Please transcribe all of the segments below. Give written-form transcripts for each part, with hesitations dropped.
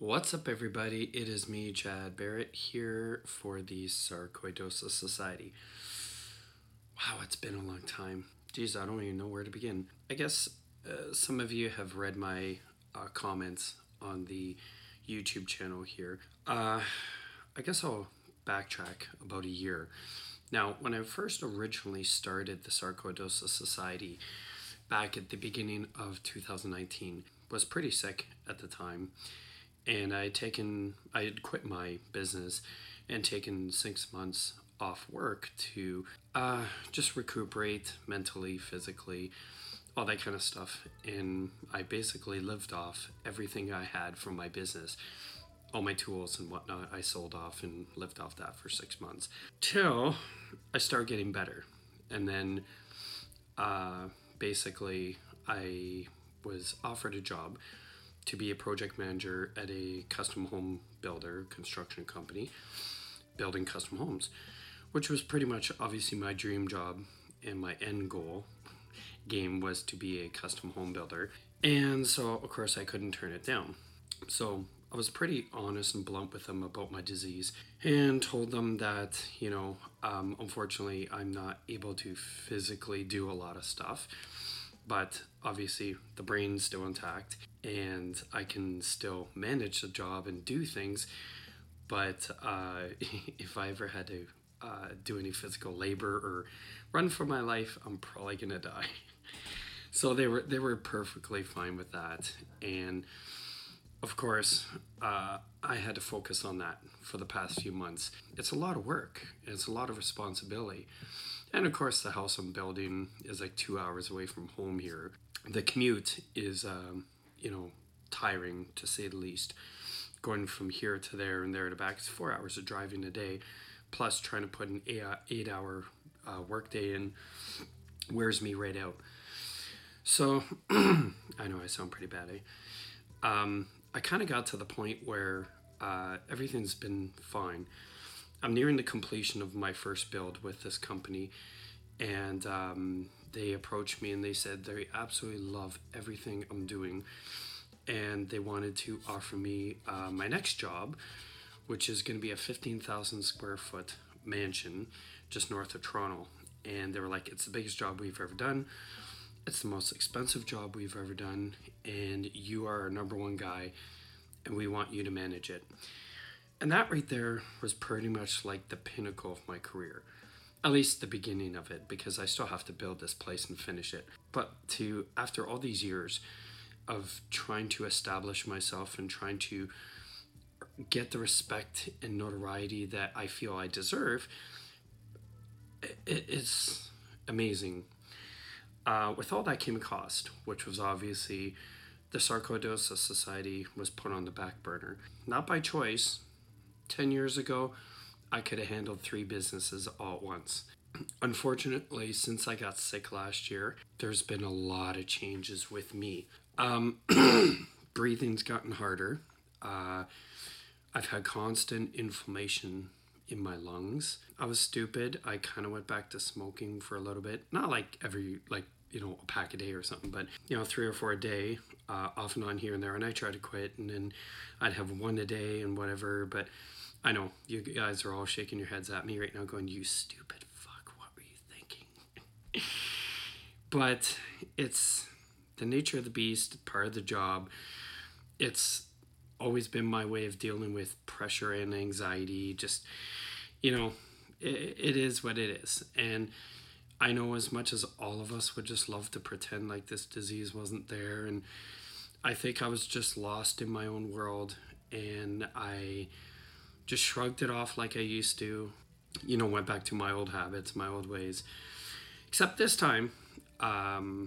What's up, everybody? It is me, Chad Barrett, here for the Sarcoidosis Society. Wow, it's been a long time. Geez, I don't even know where to begin. I guess some of you have read my comments on the YouTube channel here. I guess I'll backtrack about a year. Now, when I first originally started the Sarcoidosis Society back at the beginning of 2019, was pretty sick at the time, and I had quit my business and taken 6 months off work to just recuperate mentally, physically, all that kind of stuff. And I basically lived off everything I had from my business, all my tools and whatnot. I sold off and lived off that for 6 months till I started getting better. And then basically I was offered a job to be a project manager at a custom home builder construction company building custom homes, which was pretty much obviously my dream job, and my end goal game was to be a custom home builder. And so of course I couldn't turn it down. So I was pretty honest and blunt with them about my disease and told them that, unfortunately, I'm not able to physically do a lot of stuff, but obviously the brain's still intact and I can still manage the job and do things. But if I ever had to do any physical labor or run for my life, I'm probably gonna die. So they were perfectly fine with that, and of course, I had to focus on that for the past few months. It's a lot of work, and it's a lot of responsibility. And of course, the house I'm building is like 2 hours away from home here. The commute is, tiring to say the least. Going from here to there and there to back, it's 4 hours of driving a day, plus trying to put an 8 hour workday in wears me right out. So, I know I sound pretty bad, I kind of got to the point where everything's been fine. I'm nearing the completion of my first build with this company, and they approached me and they said they absolutely love everything I'm doing, and they wanted to offer me my next job, which is going to be a 15,000 square foot mansion just north of Toronto. And they were like, it's the biggest job we've ever done. It's the most expensive job we've ever done, and you are our number one guy, and we want you to manage it. And that right there was pretty much like the pinnacle of my career, at least the beginning of it, because I still have to build this place and finish it. But after all these years of trying to establish myself and trying to get the respect and notoriety that I feel I deserve, it's amazing. With all that came a cost, which was obviously the Sarcoidosis Society was put on the back burner. Not by choice. 10 years ago, I could have handled 3 businesses all at once. Unfortunately, since I got sick last year, there's been a lot of changes with me. Breathing's gotten harder. I've had constant inflammation in my lungs. I was stupid. I kind of went back to smoking for a little bit. Not like a pack a day or something, but 3 or 4 a day, off and on here and there. And I tried to quit, and then I'd have 1 a day and whatever. But I know you guys are all shaking your heads at me right now going, you stupid fuck, what were you thinking? But it's the nature of the beast, part of the job. It's always been my way of dealing with pressure and anxiety. Just, it is what it is. And I know as much as all of us would just love to pretend like this disease wasn't there, and I think I was just lost in my own world, and I just shrugged it off like I used to, went back to my old habits, my old ways. Except this time, my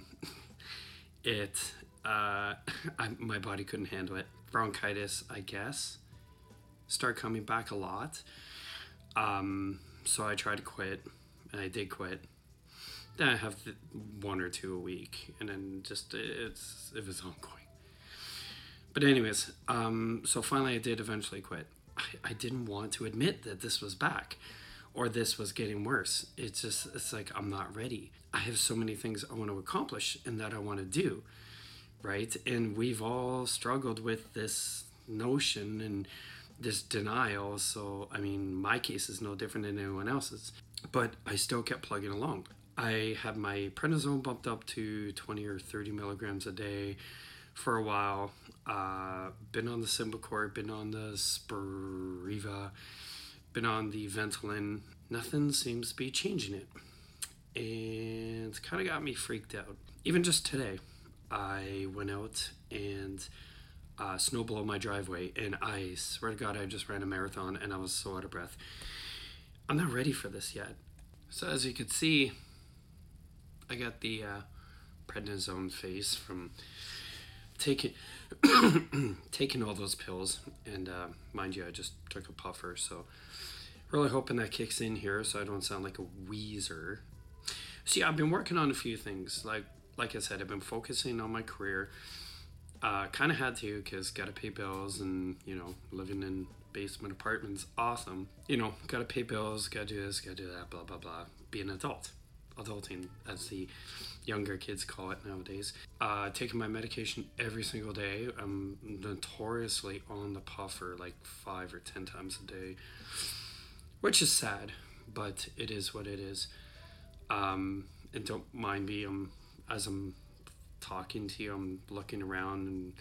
body couldn't handle it. Bronchitis, I guess, start coming back a lot. So I tried to quit, and I did quit. Then I have 1 or 2 a week, and then just it was ongoing. But anyways, so finally I did eventually quit. I didn't want to admit that this was back, or this was getting worse. It's like I'm not ready. I have so many things I want to accomplish and that I want to do, right? And we've all struggled with this notion and this denial. So, I mean, my case is no different than anyone else's. But I still kept plugging along. I had my prednisone bumped up to 20 or 30 milligrams a day for a while. Been on the Symbicort, been on the Spiriva, been on the Ventolin. Nothing seems to be changing it. And it's kind of got me freaked out. Even just today, I went out and snow blow my driveway, and I swear to God, I just ran a marathon and I was so out of breath. I'm not ready for this yet. So as you could see, I got the prednisone face from taking taking all those pills, and mind you, I just took a puffer, so really hoping that kicks in here so I don't sound like a wheezer. See, I've been working on a few things. Like I said, I've been focusing on my career. Kind of had to, because got to pay bills, and living in basement apartments, awesome. Got to pay bills, got to do this, got to do that, blah blah blah. Be an adult. Adulting, as the younger kids call it nowadays. Taking my medication every single day. I'm notoriously on the puffer like 5 or 10 times a day, which is sad, but it is what it is. And don't mind me, as I'm talking to you, I'm looking around and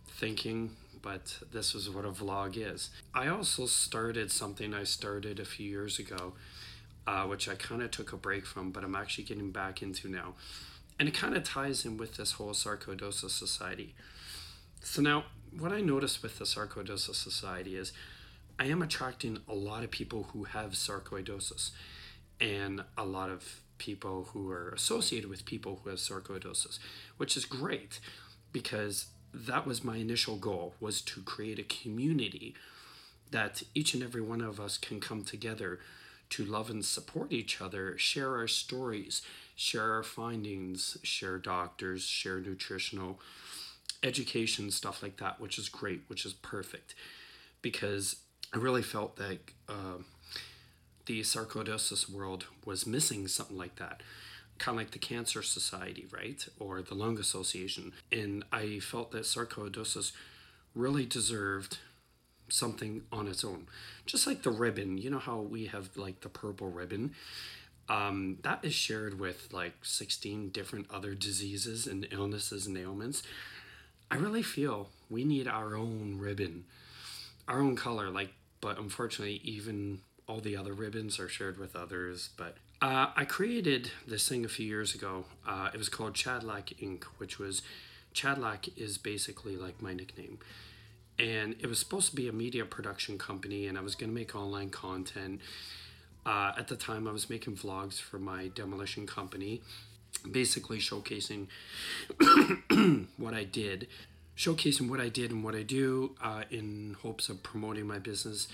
thinking, but this is what a vlog is. I also started something I started a few years ago, which I kind of took a break from, but I'm actually getting back into now. And it kind of ties in with this whole Sarcoidosis Society. So now, what I noticed with the Sarcoidosis Society is I am attracting a lot of people who have sarcoidosis, and a lot of people who are associated with people who have sarcoidosis, which is great, because that was my initial goal, was to create a community that each and every one of us can come together to love and support each other, share our stories, share our findings, share doctors, share nutritional education, stuff like that, which is great, which is perfect, because I really felt that the sarcoidosis world was missing something like that, kind of like the Cancer Society, right, or the Lung Association. And I felt that sarcoidosis really deserved something on its own, just like the ribbon. You know how we have like the purple ribbon, that is shared with like 16 different other diseases and illnesses and ailments. I really feel we need our own ribbon, our own color, but unfortunately even all the other ribbons are shared with others. But I created this thing a few years ago. It was called Chadlack Inc., which was, Chadlack is basically like my nickname. And it was supposed to be a media production company, and I was going to make online content. At the time, I was making vlogs for my demolition company, basically showcasing what I did, and what I do, in hopes of promoting my business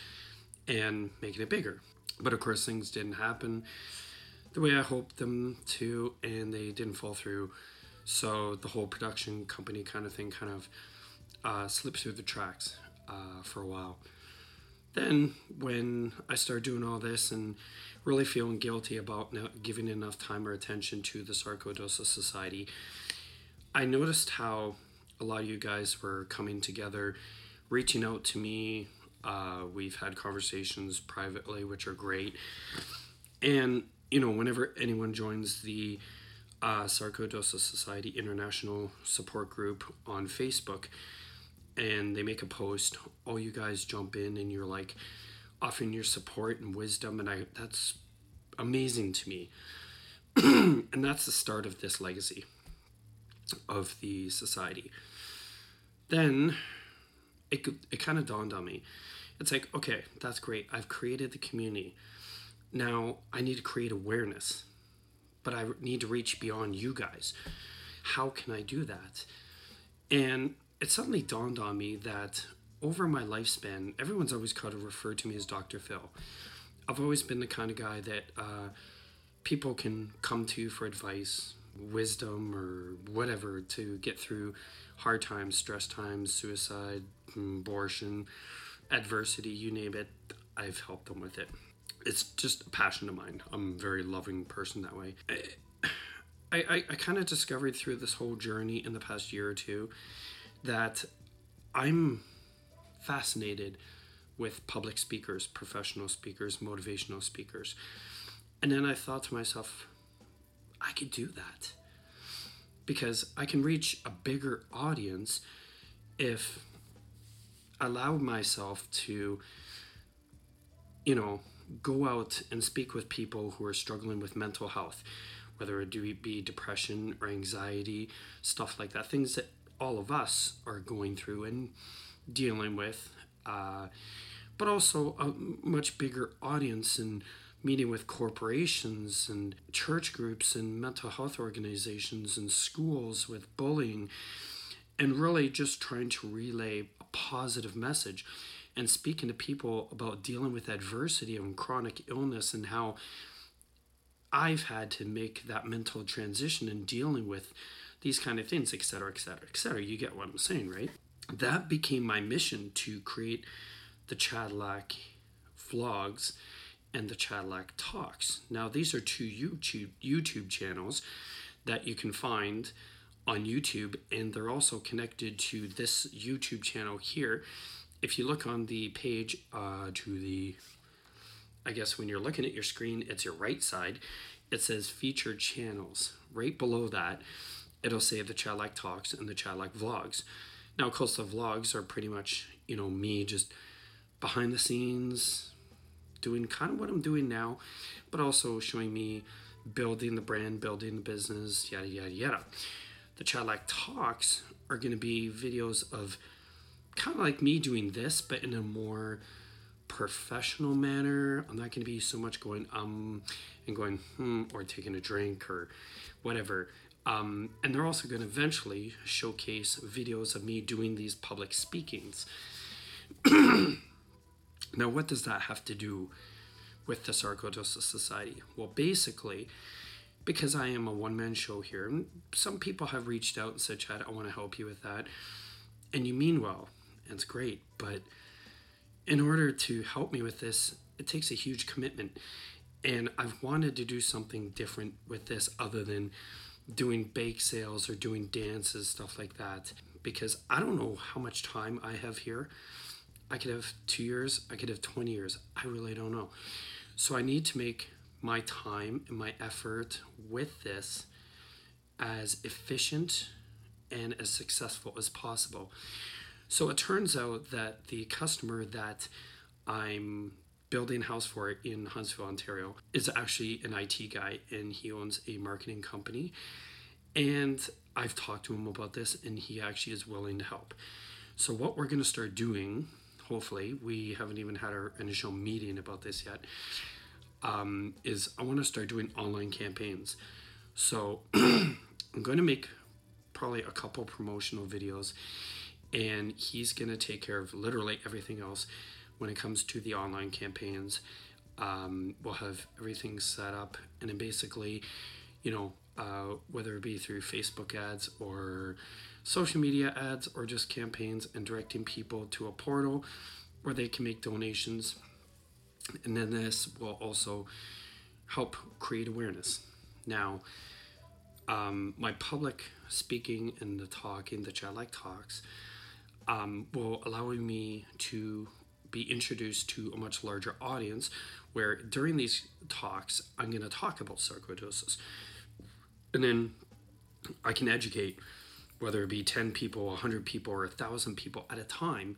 and making it bigger. But of course, things didn't happen the way I hoped them to, and they didn't fall through. So the whole production company kind of thing slipped through the tracks for a while. Then when I started doing all this and really feeling guilty about not giving enough time or attention to the Sarcoidosis Society, I noticed how a lot of you guys were coming together, reaching out to me. We've had conversations privately, which are great. And, whenever anyone joins the Sarcoidosis Society International Support Group on Facebook, and they make a post, all you guys jump in and you're like offering your support and wisdom, and that's amazing to me. And that's the start of this legacy of the society. Then it kind of dawned on me. It's like, okay, that's great. I've created the community. Now I need to create awareness, but I need to reach beyond you guys. How can I do that? And it suddenly dawned on me that over my lifespan, everyone's always kind of referred to me as Dr. Phil. I've always been the kind of guy that people can come to for advice, wisdom, or whatever to get through hard times, stress times, suicide, abortion, adversity, you name it. I've helped them with it. It's just a passion of mine. I'm a very loving person that way. I kind of discovered through this whole journey in the past year or two that I'm fascinated with public speakers, professional speakers, motivational speakers. And then I thought to myself, I could do that because I can reach a bigger audience if I allow myself to, go out and speak with people who are struggling with mental health, whether it be depression or anxiety, stuff like that, things that all of us are going through and dealing with, but also a much bigger audience and meeting with corporations and church groups and mental health organizations and schools with bullying, and really just trying to relay a positive message and speaking to people about dealing with adversity and chronic illness and how I've had to make that mental transition in dealing with these kind of things, etc., etc., etc. You get what I'm saying, right? That became my mission, to create the Cadillac Vlogs and the Cadillac Talks. Now, these are two YouTube channels that you can find on YouTube, and they're also connected to this YouTube channel here. If you look on the page I guess when you're looking at your screen, it's your right side, it says featured channels. Right below that, it'll say the Cadillac Talks and the Cadillac Vlogs. Now, of course, the vlogs are pretty much, me just behind the scenes, doing kind of what I'm doing now, but also showing me building the brand, building the business, yada, yada, yada. The Cadillac Talks are going to be videos of kind of like me doing this, but in a more professional manner. I'm not going to be so much going and going or taking a drink or whatever. And they're also going to eventually showcase videos of me doing these public speakings. Now, what does that have to do with the Sarcoidosis Society? Well, basically, because I am a one-man show here, some people have reached out and said, Chad, I want to help you with that. And you mean well, and it's great, but in order to help me with this, it takes a huge commitment. And I've wanted to do something different with this other than doing bake sales or doing dances, stuff like that, because I don't know how much time I have here. I could have 2 years, I could have 20 years. I really don't know. So I need to make my time and my effort with this as efficient and as successful as possible. So it turns out that the customer that I'm building a house for in Huntsville, Ontario, is actually an IT guy, and he owns a marketing company. And I've talked to him about this, and he actually is willing to help. So what we're going to start doing, hopefully, we haven't even had our initial meeting about this yet, is I want to start doing online campaigns. So I'm going to make probably a couple promotional videos, and he's going to take care of literally everything else when it comes to the online campaigns. We'll have everything set up, and then basically, whether it be through Facebook ads or social media ads or just campaigns, and directing people to a portal where they can make donations. And then this will also help create awareness. Now, my public speaking and the talking, the Cadillac Talks, will allow me to be introduced to a much larger audience, where during these talks, I'm going to talk about sarcoidosis. And then I can educate, whether it be 10 people, 100 people, or 1,000 people at a time,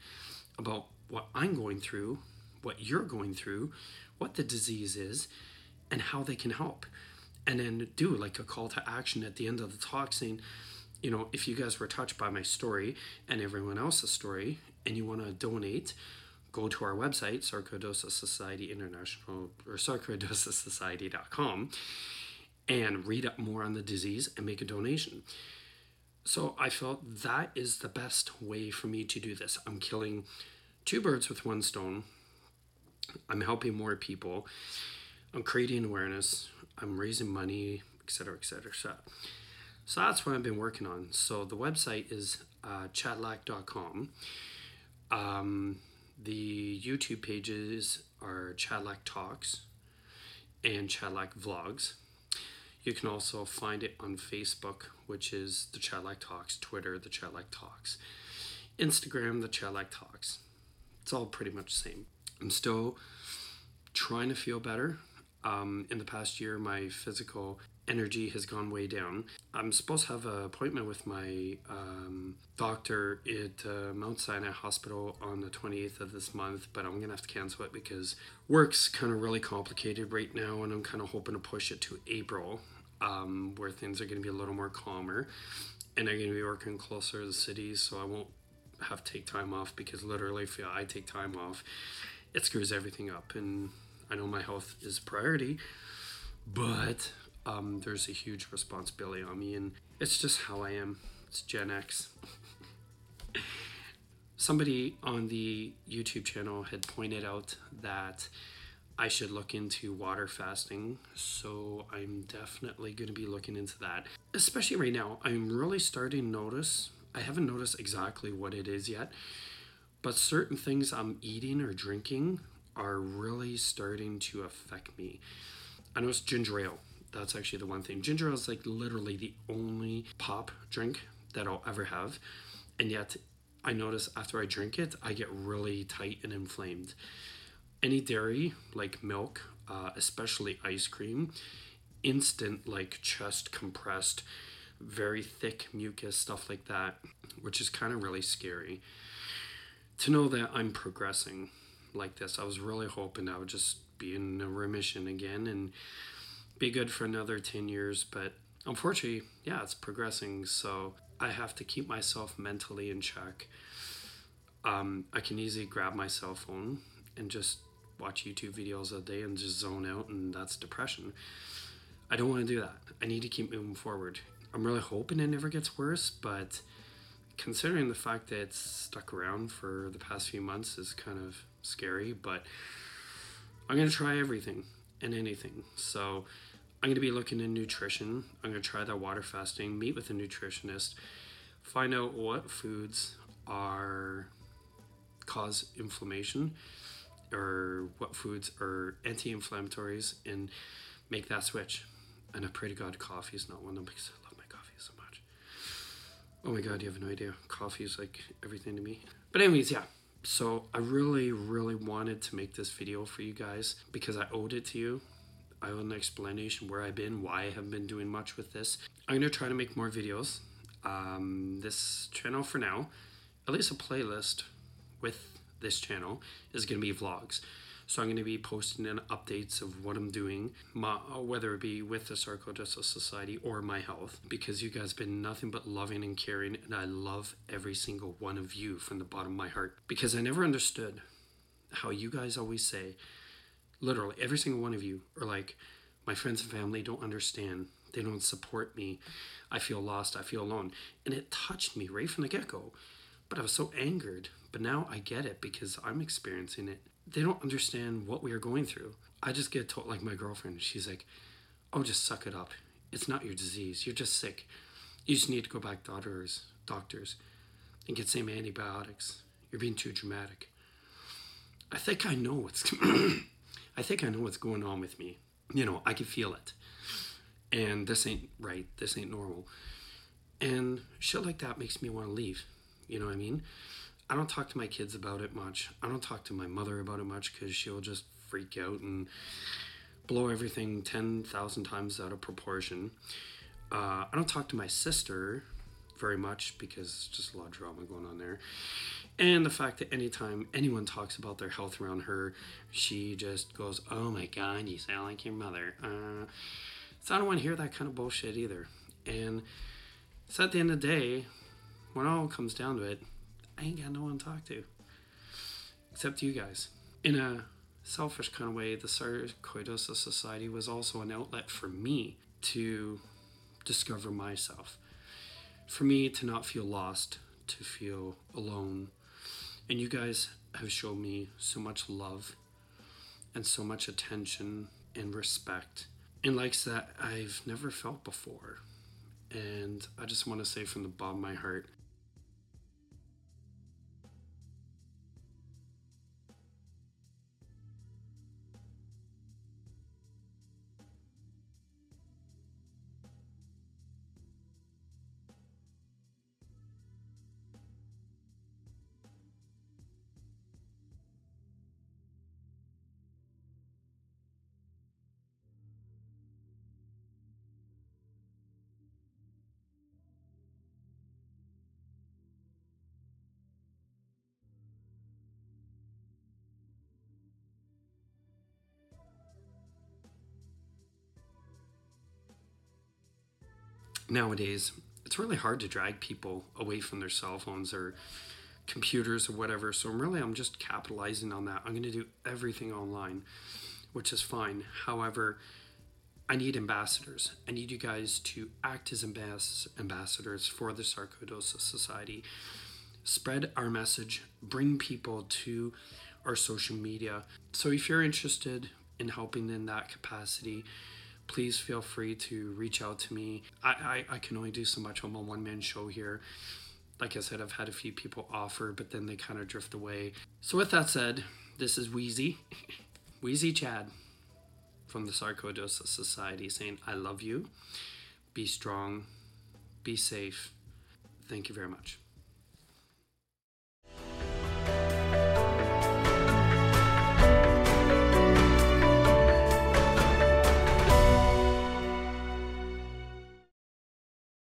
about what I'm going through, what you're going through, what the disease is, and how they can help. And then do like a call to action at the end of the talk saying, if you guys were touched by my story and everyone else's story, and you want to donate, go to our website, Sarcoidosis Society International, or sarcoidosissociety.com, and read up more on the disease and make a donation. So I felt that is the best way for me to do this. I'm killing two birds with one stone. I'm helping more people. I'm creating awareness. I'm raising money, etc., etc., etc. So that's what I've been working on. So the website is cadillac.com. The YouTube pages are Cadillac Talks and Cadillac Vlogs. You can also find it on Facebook, which is the Cadillac Talks, Twitter, the Cadillac Talks, Instagram, the Cadillac Talks. It's all pretty much the same. I'm still trying to feel better. In the past year, my physical energy has gone way down. I'm supposed to have an appointment with my doctor at Mount Sinai Hospital on the 28th of this month, but I'm going to have to cancel it because work's kind of really complicated right now, and I'm kind of hoping to push it to April, where things are going to be a little more calmer, and I'm going to be working closer to the city, so I won't have to take time off, because literally if I take time off, it screws everything up. And I know my health is a priority, but there's a huge responsibility on me, and it's just how I am. It's Gen X. Somebody on the YouTube channel had pointed out that I should look into water fasting, so I'm definitely going to be looking into that. Especially right now, I'm really starting to notice, I haven't noticed exactly what it is yet, but certain things I'm eating or drinking are really starting to affect me. I noticed ginger ale. That's actually the one thing. Ginger ale is like literally the only pop drink that I'll ever have. And yet I notice after I drink it, I get really tight and inflamed. Any dairy, like milk, especially ice cream, instant like chest compressed, very thick mucus, stuff like that, which is kind of really scary. To know that I'm progressing like this, I was really hoping I would just be in a remission again and be good for another 10 years, but unfortunately, yeah, it's progressing, so I have to keep myself mentally in check. I can easily grab my cell phone and just watch YouTube videos all day and just zone out, and that's depression. I don't want to do that. I need to keep moving forward. I'm really hoping it never gets worse, but considering the fact that it's stuck around for the past few months is kind of scary, but I'm going to try everything and anything. So I'm going to be looking at nutrition. I'm going to try that water fasting, meet with a nutritionist, find out what foods cause inflammation, or what foods are anti-inflammatories, and make that switch. And I pray to God coffee is not one of them, because I love my coffee so much. Oh my God, you have no idea. Coffee is like everything to me. But anyways, yeah. So I really, really wanted to make this video for you guys because I owed it to you. I owe an explanation where I've been, why I haven't been doing much with this. I'm going to try to make more videos. This channel for now, at least a playlist with this channel, is going to be vlogs. So I'm going to be posting in updates of what I'm doing, whether it be with the Sarcoidosis Society or my health, because you guys have been nothing but loving and caring, and I love every single one of you from the bottom of my heart, because I never understood how you guys always say, literally every single one of you are like, my friends and family don't understand, they don't support me, I feel lost, I feel alone. And it touched me right from the get-go, but I was so angered. But now I get it because I'm experiencing it. They don't understand what we are going through. I just get told, like my girlfriend, she's like, oh, just suck it up. It's not your disease. You're just sick. You just need to go back to doctors and get some antibiotics. You're being too dramatic. I think I know what's I think I know what's going on with me. You know, I can feel it. And this ain't right. This ain't normal. And shit like that makes me want to leave. You know what I mean? I don't talk to my kids about it much. I don't talk to my mother about it much because she'll just freak out and blow everything 10,000 times out of proportion. I don't talk to my sister very much because it's just a lot of drama going on there. And the fact that anytime anyone talks about their health around her, she just goes, oh my God, you sound like your mother. So I don't want to hear that kind of bullshit either. And so at the end of the day, when it all comes down to it, I ain't got no one to talk to. Except you guys. In a selfish kind of way, the Sarcoidosis Society was also an outlet for me to discover myself. For me to not feel lost, to feel alone. And you guys have shown me so much love and so much attention and respect and likes that I've never felt before. And I just want to say from the bottom of my heart, nowadays, it's really hard to drag people away from their cell phones or computers or whatever. So I'm just capitalizing on that. I'm going to do everything online, which is fine. However, I need ambassadors. I need you guys to act as ambassadors for the Sarcoidosis Society. Spread our message, bring people to our social media. So if you're interested in helping in that capacity, please feel free to reach out to me. I can only do so much. I'm a one-man show here. Like I said, I've had a few people offer, but then they kind of drift away. So with that said, this is Wheezy Chad from the Sarcoidosis Society saying, I love you. Be strong. Be safe. Thank you very much.